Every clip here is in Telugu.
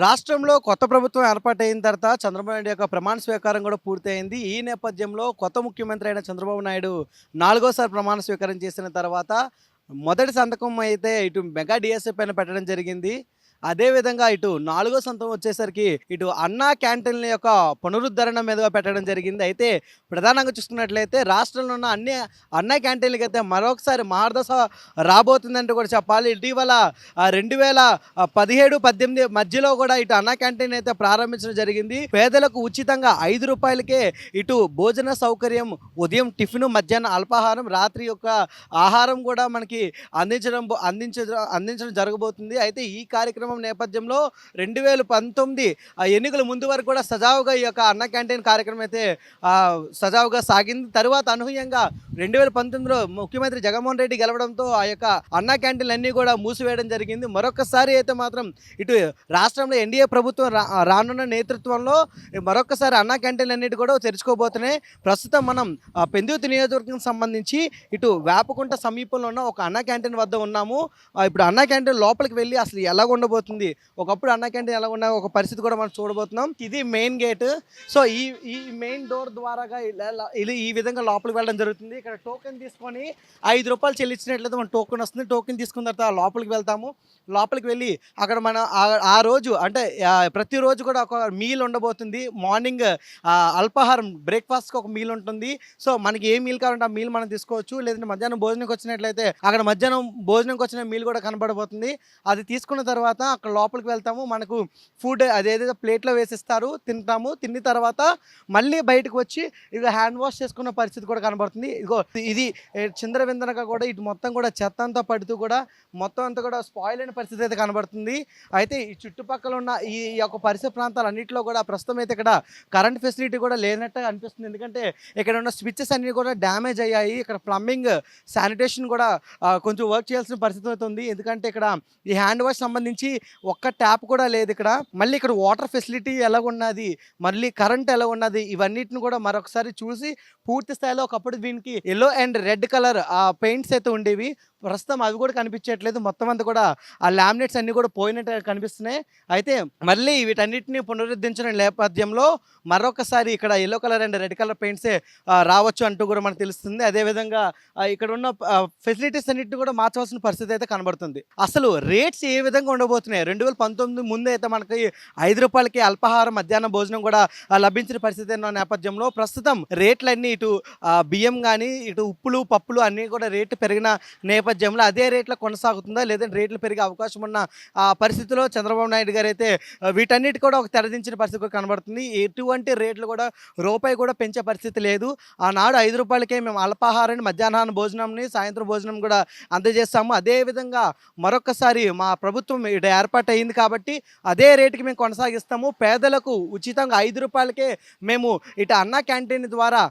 రాష్ట్రంలో కొత్త ప్రభుత్వం ఏర్పాటయిన తర్వాత చంద్రబాబు నాయుడు యొక్క ప్రమాణ స్వీకారం కూడా పూర్తయింది. ఈ నేపథ్యంలో కొత్త ముఖ్యమంత్రి అయిన చంద్రబాబు నాయుడు నాలుగోసారి ప్రమాణ స్వీకారం చేసిన తర్వాత మొదటి సంతకం అయితే ఇటు మెగా డిఎస్ఏ పైన పెట్టడం జరిగింది. అదేవిధంగా ఇటు నాలుగో సంతకం వచ్చేసరికి ఇటు అన్నా క్యాంటీన్‌ల యొక్క పునరుద్ధరణ మీదుగా పెట్టడం జరిగింది. అయితే ప్రధానంగా చూసుకున్నట్లయితే రాష్ట్రంలో ఉన్న అన్ని అన్నా క్యాంటీన్‌లకైతే మరొకసారి మహర్దశ రాబోతుందంటూ కూడా చెప్పాలి. ఇటీవల 2017, 18 మధ్యలో కూడా ఇటు అన్నా క్యాంటీన్ అయితే ప్రారంభించడం జరిగింది. పేదలకు ఉచితంగా రూ. 5కే ఇటు భోజన సౌకర్యం, ఉదయం టిఫిను, మధ్యాహ్నం అల్పాహారం, రాత్రి యొక్క ఆహారం కూడా మనకి అందించడం జరగబోతుంది. అయితే ఈ కార్యక్రమం నేపథ్యంలో 2019 ఎన్నికల ముందు వరకు కూడా సజావుగా ఈ యొక్క అన్న క్యాంటీన్ కార్యక్రమం అయితే సజావుగా సాగింది. తరువాత అనూహ్యంగా 2019లో ముఖ్యమంత్రి జగన్మోహన్ రెడ్డి గెలవడంతో ఆ యొక్క అన్న క్యాంటీన్‌లన్నీ కూడా మూసివేయడం జరిగింది. మరొకసారి అయితే మాత్రం ఇటు రాష్ట్రంలో ఎన్డీఏ ప్రభుత్వం రానున్న నేతృత్వంలో మరొకసారి అన్న క్యాంటీన్‌లన్నిటి కూడా తెరుచుకోబోతున్నాయి. ప్రస్తుతం మనం పెందుర్తి నియోజకవర్గం సంబంధించి ఇటు వేపకుంట సమీపంలో ఉన్న ఒక అన్న క్యాంటీన్ వద్ద ఉన్నాము. ఇప్పుడు అన్న క్యాంటీన్ లోపలికి వెళ్ళి అసలు ఎలాగ ఉండబోతుంది, ఒకప్పుడు అన్న క్యాంటీన్ ఎలాగ ఉన్న ఒక పరిస్థితి కూడా మనం చూడబోతున్నాం. ఇది మెయిన్ గేట్. సో ఈ ఈ మెయిన్ డోర్ ద్వారాగా ఇది ఈ విధంగా లోపలికి వెళ్ళడం జరుగుతుంది. ఇక్కడ టోకెన్ తీసుకొని రూ. 5 చెల్లించినట్లయితే మన టోకెన్ వస్తుంది. టోకెన్ తీసుకున్న తర్వాత లోపలికి వెళ్తాము. లోపలికి వెళ్ళి అక్కడ మన ఆ రోజు అంటే ప్రతిరోజు కూడా ఒక మీల్ ఉండబోతుంది. మార్నింగ్ అల్పాహారం బ్రేక్ఫాస్ట్కి ఒక మీల్ ఉంటుంది. సో మనకి ఏ మీల్ కావాలంటే ఆ మీల్ మనం తీసుకోవచ్చు. లేదంటే మధ్యాహ్నం భోజనంకి వచ్చినట్లయితే అక్కడ మధ్యాహ్నం భోజనంకి వచ్చిన మీల్ కూడా కనబడబోతుంది. అది తీసుకున్న తర్వాత అక్కడ లోపలికి వెళ్తాము. మనకు ఫుడ్ అదేదైతే ప్లేట్లో వేసిస్తారు, తింటాము. తిన్న తర్వాత మళ్ళీ బయటకు వచ్చి ఇక హ్యాండ్ వాష్ చేసుకున్న పరిస్థితి కూడా కనబడుతుంది. ఇదిగో ఇది చిందరవిందనగా కూడా ఇటు మొత్తం కూడా చెత్త అంతా పడుతూ కూడా మొత్తం అంతా కూడా స్పాయిల్ అయిన పరిస్థితి అయితే కనబడుతుంది. అయితే ఈ చుట్టుపక్కల ఉన్న ఈ యొక్క పరిసర ప్రాంతాలన్నింటిలో కూడా ప్రస్తుతం అయితే ఇక్కడ కరెంట్ ఫెసిలిటీ కూడా లేనట్టుగా అనిపిస్తుంది. ఎందుకంటే ఇక్కడ ఉన్న స్విచ్చెస్ అన్నీ కూడా డ్యామేజ్ అయ్యాయి. ఇక్కడ ప్లంబింగ్, శానిటేషన్ కూడా కొంచెం వర్క్ చేయాల్సిన పరిస్థితి అవుతుంది. ఎందుకంటే ఇక్కడ ఈ హ్యాండ్ వాష్ సంబంధించి ఒక్క ట్యాప్ కూడా లేదు ఇక్కడ. మళ్ళీ ఇక్కడ వాటర్ ఫెసిలిటీ ఎలా ఉన్నది, మళ్ళీ కరెంట్ ఎలా ఉన్నది, ఇవన్నిటిని కూడా మరొకసారి చూసి పూర్తి స్థాయిలో ఒకప్పుడు దీనికి yellow and red colour paints అయితే ఉండేవి. ప్రస్తుతం అవి కూడా కనిపించట్లేదు. మొత్తం అంతా కూడా ఆ లామినేట్స్ అన్నీ కూడా పోయినట్టు కనిపిస్తున్నాయి. అయితే మళ్ళీ వీటన్నిటిని పునరుద్ధరించిన నేపథ్యంలో మరొకసారి ఇక్కడ yellow colour and red colour పెయింట్సే రావచ్చు అంటూ కూడా మనకు తెలుస్తుంది. అదేవిధంగా ఇక్కడ ఉన్న ఫెసిలిటీస్ అన్నిటిని కూడా మార్చవలసిన పరిస్థితి అయితే కనబడుతుంది. అసలు రేట్స్ ఏ విధంగా ఉండబోతున్నాయి? 2019 ముందు అయితే మనకి రూ. 5కి అల్పాహారం, మధ్యాహ్నం భోజనం కూడా లభించిన పరిస్థితి ఉన్న నేపథ్యంలో ప్రస్తుతం రేట్లన్నీ ఇటు బియ్యం కానీ, ఇటు ఉప్పులు, పప్పులు అన్నీ కూడా రేటు పెరిగిన నేపథ్యంలో అదే రేట్లో కొనసాగుతుందా, లేదంటే రేట్లు పెరిగే అవకాశం ఉన్న పరిస్థితిలో చంద్రబాబు నాయుడు గారు అయితే వీటన్నిటి కూడా ఒక తెరదించిన పరిస్థితి కూడా కనబడుతుంది. ఎటువంటి రేట్లు కూడా రూపాయి కూడా పెంచే పరిస్థితి లేదు. ఆనాడు రూ. 5కే మేము అల్పాహారాన్ని, మధ్యాహ్నం భోజనంని, సాయంత్రం భోజనం కూడా అందజేస్తాము. అదేవిధంగా మరొకసారి మా ప్రభుత్వం ఇటు ఏర్పాటయింది కాబట్టి అదే రేటుకి మేము కొనసాగిస్తాము. పేదలకు ఉచితంగా రూ. 5కే మేము ఇటు అన్నా క్యాంటీన్ ద్వారా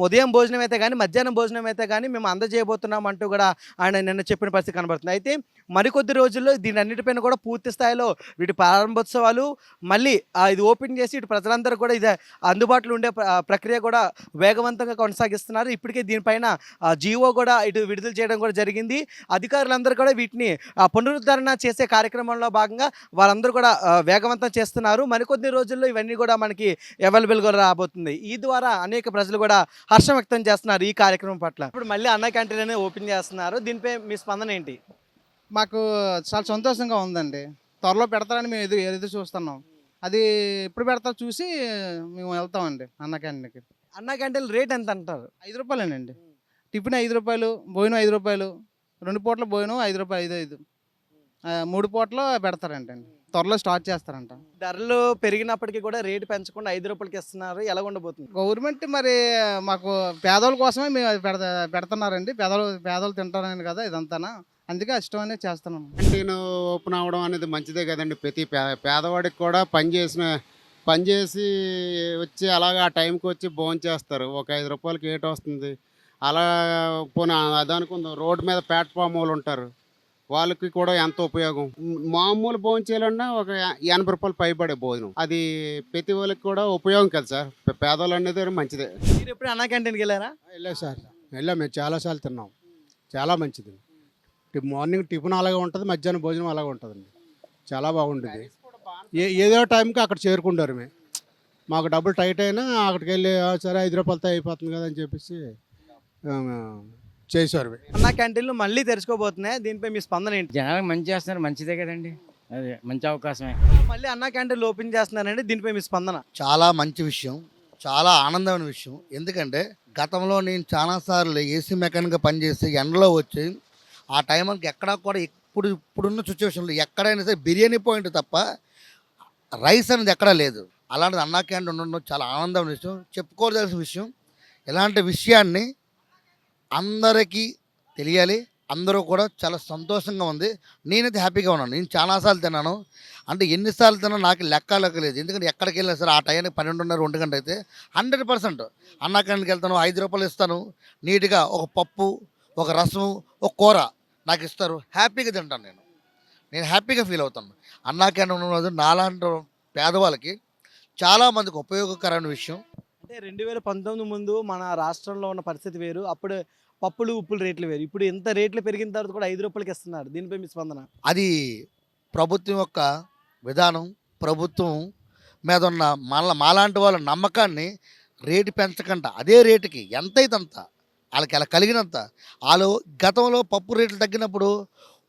ఉదయం భోజనం అయితే కానీ, మధ్యాహ్నం భోజనం అయితే కానీ మేము అందజేయబోతున్నాం అంటూ కూడా ఆయన నిన్న చెప్పిన పరిస్థితి కనబడుతుంది. అయితే మరికొద్ది రోజుల్లో దీని అన్నిటిపైన కూడా పూర్తి స్థాయిలో వీటి ప్రారంభోత్సవాలు మళ్ళీ ఇది ఓపెన్ చేసి ఇటు ప్రజలందరూ కూడా ఇది అందుబాటులో ఉండే ప్రక్రియ కూడా వేగవంతంగా కొనసాగిస్తున్నారు. ఇప్పటికే దీనిపైన జీవో కూడా ఇటు విడుదల చేయడం కూడా జరిగింది. అధికారులందరూ కూడా వీటిని పునరుద్ధరణ చేసే కార్యక్రమంలో భాగంగా వాళ్ళందరూ కూడా వేగవంతం చేస్తున్నారు. మరికొద్ది రోజుల్లో ఇవన్నీ కూడా మనకి అవైలబుల్గా రాబోతుంది. ఈ ద్వారా అనేక ప్రజలు కూడా హర్షం వ్యక్తం చేస్తున్నారు ఈ కార్యక్రమం పట్ల. ఇప్పుడు మళ్ళీ అన్న క్యాంటీన్ అనేది ఓపెన్ చేస్తున్నారు. దీనిపై మీ స్పందన ఏంటి? మాకు చాలా సంతోషంగా ఉందండి. త్వరలో పెడతారని మేము ఎదురు చూస్తున్నాం. అది ఎప్పుడు పెడతారో చూసి మేము వెళ్తామండి అన్న క్యాంటీన్‌కి. అన్న క్యాంటీన్ రేట్ ఎంత అంటారు? రూ. 5 టిఫిన్ రూ. 5, భోజనం రూ. 5, 2 పూటల భోజనం రూ. 5, 5. 3 పూటలు పెడతారంటండి. త్వరలో స్టార్ట్ చేస్తారంట. ధరలు పెరిగినప్పటికీ కూడా రేటు పెంచకుండా రూ. 5కి ఇస్తున్నారు. ఎలా ఉండబోతుంది? గవర్నమెంట్ మరి మాకు పేదోళ్ళ కోసమే మేము అది పెడుతున్నారండి. పేదోళ్ళు తింటారని కదా ఇదంతానా. అందుకే ఇష్టం అనేది చేస్తున్నాం. క్యాంటీన్ ఓపెన్ అవ్వడం అనేది మంచిదే కదండి. ప్రతి పేదవాడికి కూడా పనిచేసి వచ్చి అలాగా ఆ టైంకి వచ్చి భోంచేస్తారు. ఒక రూ. 5కి ఏటి వస్తుంది. అలా పోనీ అదనుకుందాం, రోడ్డు మీద ప్లాట్ఫామ్ వాళ్ళు ఉంటారు, వాళ్ళకి కూడా ఎంతో ఉపయోగం. మామూలు భోజనం చేయాలన్నా ఒక రూ. 80 పైబడే భోజనం. అది ప్రతి వాళ్ళకి కూడా ఉపయోగం కదా సార్. పేదవాళ్ళు అనేది మంచిదే. మీరు ఎప్పుడు అన్న క్యాంటీన్కి వెళ్ళారా? వెళ్ళాం సార్, వెళ్ళాం. మేము చాలాసార్లు తిన్నాం. చాలా మంచిది. మార్నింగ్ టిఫిన్ అలాగే ఉంటుంది, మధ్యాహ్నం భోజనం అలాగే ఉంటుందండి. చాలా బాగుంటుంది. ఏదో టైంకి అక్కడ చేరుకుంటారు మేము. మాకు డబ్బులు టైట్ అయినా అక్కడికి వెళ్ళి సరే 5 రూపాయలతో అయిపోతుంది కదా అని చెప్పేసి ఆ, చేశారు. అన్నా క్యాంటీన్లు మళ్ళీ తెరుచుకోబోతున్నాయి, దీనిపై మీ స్పందన ఏంటి? జనాలకు మంచి చేస్తున్నారు, మంచిదే కదండి, అదే మంచి అవకాశమే. మళ్ళీ అన్నా క్యాంటీన్లు ఓపెన్ చేస్తున్నారండి, దీనిపై మీ స్పందన? చాలా మంచి విషయం, చాలా ఆనందమైన విషయం. ఎందుకంటే గతంలో నేను చాలాసార్లు ఏసీ మెకానిక్గా పనిచేసి ఎండలో వచ్చి ఆ టైంకి ఎక్కడా కూడా ఇప్పుడున్న సిచ్యువేషన్లో ఎక్కడైనా సరే బిర్యానీ పాయింట్ తప్ప రైస్ అనేది ఎక్కడా లేదు. అలాంటిది అన్నా క్యాంటీన్ ఉండడం చాలా ఆనందమైన విషయం, చెప్పుకోవాల్సిన విషయం. ఇలాంటి విషయాన్ని అందరికీ తెలియాలి, అందరూ కూడా చాలా సంతోషంగా ఉంది. నేనైతే హ్యాపీగా ఉన్నాను. నేను చాలాసార్లు తిన్నాను, అంటే ఎన్నిసార్లు తిన్నా నాకు లెక్కలేదు. ఎందుకంటే ఎక్కడికి వెళ్ళినా సరే ఆ టైంకి 12:30 1 గంట అయితే 100% అన్నా క్యాంటీన్కి వెళ్తాను, 5 రూపాయలు ఇస్తాను, నీట్గా ఒక పప్పు, ఒక రసం, ఒక కూర నాకు ఇస్తారు, హ్యాపీగా తింటాను. నేను హ్యాపీగా ఫీల్ అవుతాను. అన్నా క్యాంటీన్ ఉన్నది నాలాంటి పేదవాళ్ళకి చాలామందికి ఉపయోగకరమైన విషయం. అంటే 2019 ముందు మన రాష్ట్రంలో ఉన్న పరిస్థితి వేరు, అప్పుడు పప్పులు ఉప్పులు రేట్లు వేరు, ఇప్పుడు ఎంత రేట్లు పెరిగిన తర్వాత కూడా 5 రూపాయలకి ఇస్తున్నారు, దీనిపై మీ స్పందన? అది ప్రభుత్వం యొక్క విధానం, ప్రభుత్వం మీద ఉన్న మాలాంటి వాళ్ళ నమ్మకాన్ని రేటు పెంచకుండా అదే రేటుకి ఎంతైతే అంత వాళ్ళకి అలా కలిగినంత. వాళ్ళు గతంలో పప్పు రేట్లు తగ్గినప్పుడు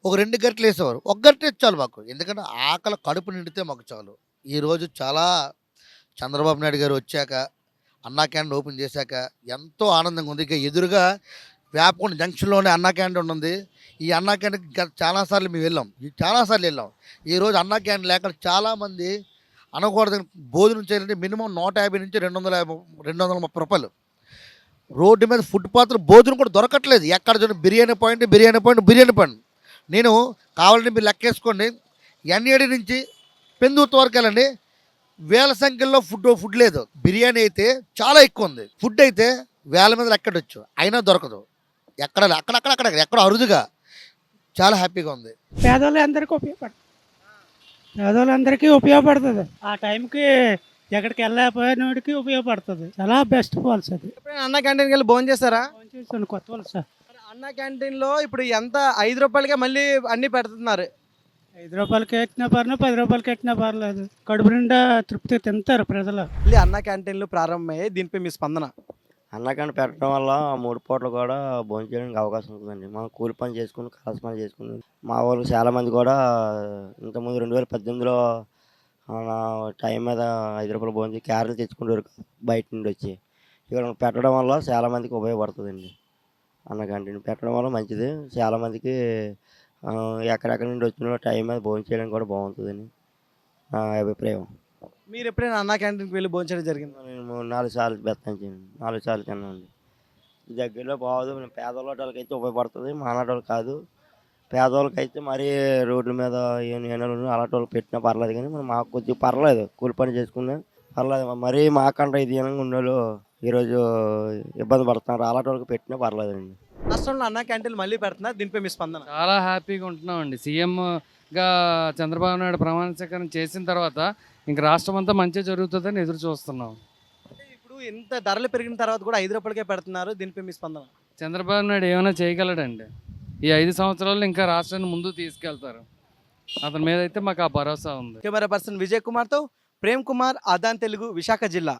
ఒక 2 గంటలు వేసేవారు, 1 గంట ఇచ్చాలి మాకు, ఎందుకంటే ఆకలి కడుపు నిండితే మాకు చాలు. ఈరోజు చాలా చంద్రబాబు నాయుడు గారు వచ్చాక అన్నా క్యాంటీన్ ఓపెన్ చేశాక ఎంతో ఆనందంగా ఉంది. ఇక ఎదురుగా వేపకొండ జంక్షన్లోనే అన్నా క్యాంటీన్ ఉంది. ఈ అన్నా క్యాంటీన్ చాలాసార్లు మేము వెళ్ళాం, చాలాసార్లు వెళ్ళాం. ఈరోజు అన్నా క్యాంటీన్ లేక చాలామంది అనకూడదు భోజనం చేయాలంటే మినిమం 150 నుంచి 230 రూపాయలు. రోడ్డు మీద ఫుట్పాత్లో భోజనం కూడా దొరకట్లేదు. ఎక్కడ చూడండి బిర్యానీ పాయింట్. నేను కావాలంటే మీరు లెక్కేసుకోండి, ఎన్ఏడి నుంచి పెందుర్తి వరకు వెళ్ళండి, వేల సంఖ్యలో ఫుడ్ లేదు. బిర్యానీ అయితే చాలా ఎక్కువ ఉంది, ఫుడ్ అయితే వేల మీద లెక్కడొచ్చు, అయినా దొరకదు. ఎక్కడో అరుదుగా. చాలా హ్యాపీగా ఉంది. పేదోళ్ళందరికీ ఉపయోగపడుతుంది. ఆ టైంకి ఎక్కడికి వెళ్ళకపోయినోడికి ఉపయోగపడుతుంది. చాలా బెస్ట్ పాలసీ అది. ఎప్పుడైనా అన్నా క్యాంటీన్కి వెళ్ళి భోజనం చేస్తారా? చేసాను కొత్త వలస. అన్నా క్యాంటీన్లో ఇప్పుడు ఎంత 5 రూపాయలకే మళ్ళీ అన్నీ పెడుతున్నారు. 5 రూపాయలకి ఎట్టినా పర్లేదు, 10 రూపాయలకి ఎట్టినా పర్లేదు, కడుపు నిండా తృప్తి తింటారు ప్రజలు. మళ్ళీ అన్నా క్యాంటీన్లు ప్రారంభమయ్యాయి, దీనిపై మీ స్పందన? అన్నకంటే పెట్టడం వల్ల 3 పూటలు కూడా భోజనం చేయడానికి అవకాశం ఉంటుందండి. మనం కూలి పని చేసుకుని కాసు పని చేసుకుని మా వాళ్ళు చాలామంది కూడా ఇంతకుముందు 2018లో టైం మీద 5 రూపాయలు భోజనం చేసి క్యారెట్లు తెచ్చుకుంటారు బయట నుండి వచ్చి. ఇక్కడ పెట్టడం వల్ల చాలామందికి ఉపయోగపడుతుందండి. అన్న క్యాంటీన్ పెట్టడం వల్ల మంచిది, చాలామందికి ఎక్కడెక్కడి నుండి వచ్చిన టైం మీద భోజనం చేయడానికి కూడా బాగుంటుందని నా అభిప్రాయం. మీరు ఎప్పుడైనా అన్నా క్యాంటీన్కి వెళ్ళి భోజనం చేయడం జరిగింది? నేను 4 సార్లు పెడతాను, 4 సార్లు తిన్నానండి. దగ్గరలో బాగోదు, పేదవాళ్ళకి అయితే ఉపయోగపడుతుంది, మానాటోళ్ళు కాదు. పేదవాళ్ళకి అయితే మరీ రోడ్ల మీద ఏనాలు అలాంటి వాళ్ళు పెట్టినా పర్లేదు, కానీ మాకు కొద్దిగా పర్లేదు, కూలి పని చేసుకున్నా పర్లేదు. మరీ మాకంటే ఇది ఉండేవాళ్ళు ఈరోజు ఇబ్బంది పడుతున్నారు, అలాంటి వాళ్ళకి పెట్టినా పర్లేదండి. రాష్ట్రంలో అన్నా క్యాంటీన్లు మళ్ళీ పెడుతున్నారు, దీనిపై మీ స్పందన? చాలా హ్యాపీగా ఉంటున్నామండి. సీఎంగా చంద్రబాబు నాయుడు ప్రమాణ స్వీకారం చేసిన తర్వాత ఇంక రాష్ట్రం అంతా మంచిగా జరుగుతుందని ఎదురు చూస్తున్నాం. అంటే ఇప్పుడు ఇంత ధరలు పెరిగిన తర్వాత కూడా 5 రూపాయలకే పెడుతున్నారు, దీనిపై మీ స్పందన? చంద్రబాబు నాయుడు ఏమైనా చేయగలడండి. ఈ 5 సంవత్సరాల్లో ఇంకా రాష్ట్రాన్ని ముందుకు తీసుకెళ్తారు, అతని మీద అయితే మాకు ఆ భరోసా ఉంది. కెమెరా పర్సన్ విజయ్ కుమార్తో ప్రేమ్ కుమార్, ఆదాన్ తెలుగు, విశాఖ జిల్లా.